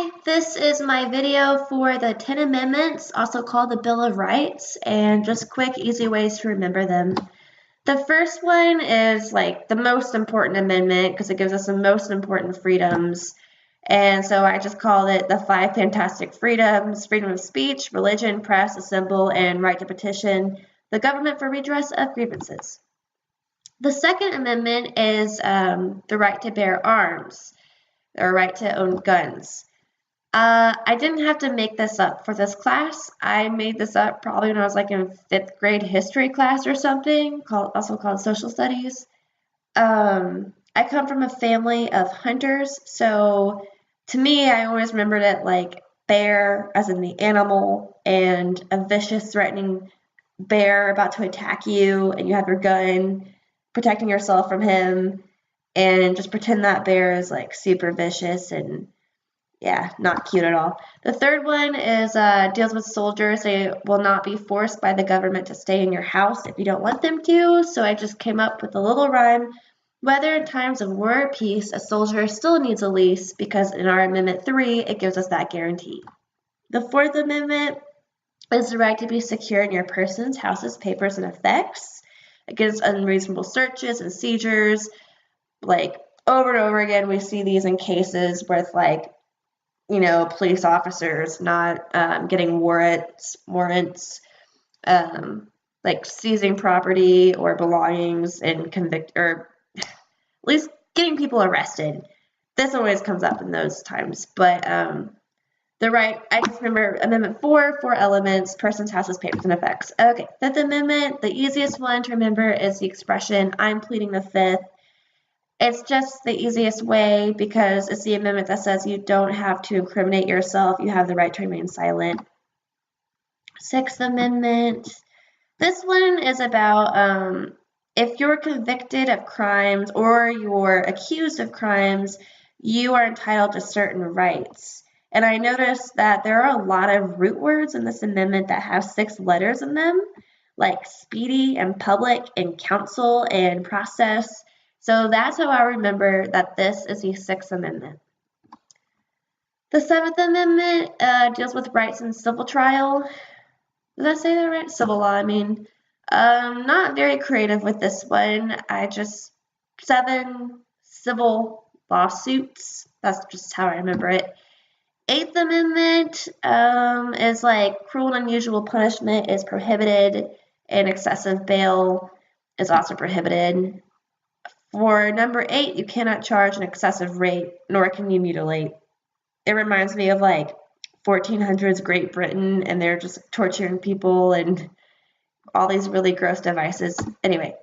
Hi, this is my video for the 10 Amendments, also called the Bill of Rights, and just quick, easy ways to remember them. The first one is like the most important amendment because it gives us the most important freedoms. And so I just called it the 5 fantastic freedoms: freedom of speech, religion, press, assemble, and right to petition the government for redress of grievances. The second amendment is the right to bear arms, or right to own guns. I didn't have to make this up for this class. I made this up probably when I was like in 5th grade history class or something, also called social studies. I come from a family of hunters, so to me, I always remembered it like bear, as in the animal, and a vicious, threatening bear about to attack you, and you have your gun protecting yourself from him, and just pretend that bear is like super vicious and yeah, not cute at all. The third one is deals with soldiers. They will not be forced by the government to stay in your house if you don't want them to. So I just came up with a little rhyme. Whether in times of war or peace, a soldier still needs a lease because in our Amendment 3, it gives us that guarantee. The Fourth Amendment is the right to be secure in your persons, houses, papers, and effects against unreasonable searches and seizures. Like over and over again, we see these in cases with like police officers not getting warrants, like seizing property or belongings and or at least getting people arrested. This always comes up in those times. But I just remember Amendment 4, 4 elements: persons, houses, papers, and effects. Okay, Fifth Amendment, the easiest one to remember is the expression, "I'm pleading the Fifth." It's just the easiest way because it's the amendment that says you don't have to incriminate yourself. You have the right to remain silent. Sixth Amendment. This one is about if you're convicted of crimes or you're accused of crimes, you are entitled to certain rights. And I noticed that there are a lot of root words in this amendment that have 6 letters in them, like speedy and public and counsel and process. So that's how I remember that this is the 6th Amendment. The 7th Amendment deals with rights in civil trial. Did I say that right? Civil law, I mean. Not very creative with this one. 7 civil lawsuits. That's just how I remember it. 8th Amendment is like cruel and unusual punishment is prohibited, and excessive bail is also prohibited. For number 8, you cannot charge an excessive rate, nor can you mutilate. It reminds me of like 1400s Great Britain, and they're just torturing people and all these really gross devices. Anyway,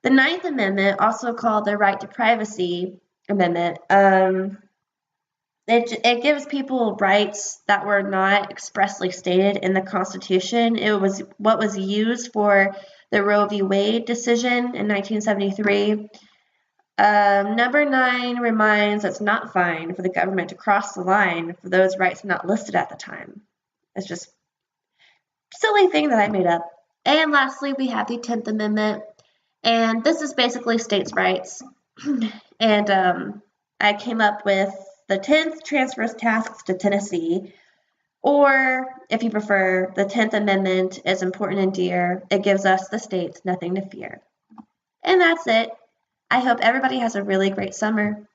the 9th Amendment, also called the Right to Privacy Amendment, it gives people rights that were not expressly stated in the Constitution. It was what was used for the Roe v. Wade decision in 1973. Number 9 reminds it's not fine for the government to cross the line for those rights not listed at the time. It's just a silly thing that I made up. And lastly, we have the 10th Amendment, and this is basically states' rights. And I came up with the 10th transfers tasks to Tennessee, or if you prefer, the 10th Amendment is important and dear. It gives us, the states, nothing to fear. And that's it. I hope everybody has a really great summer.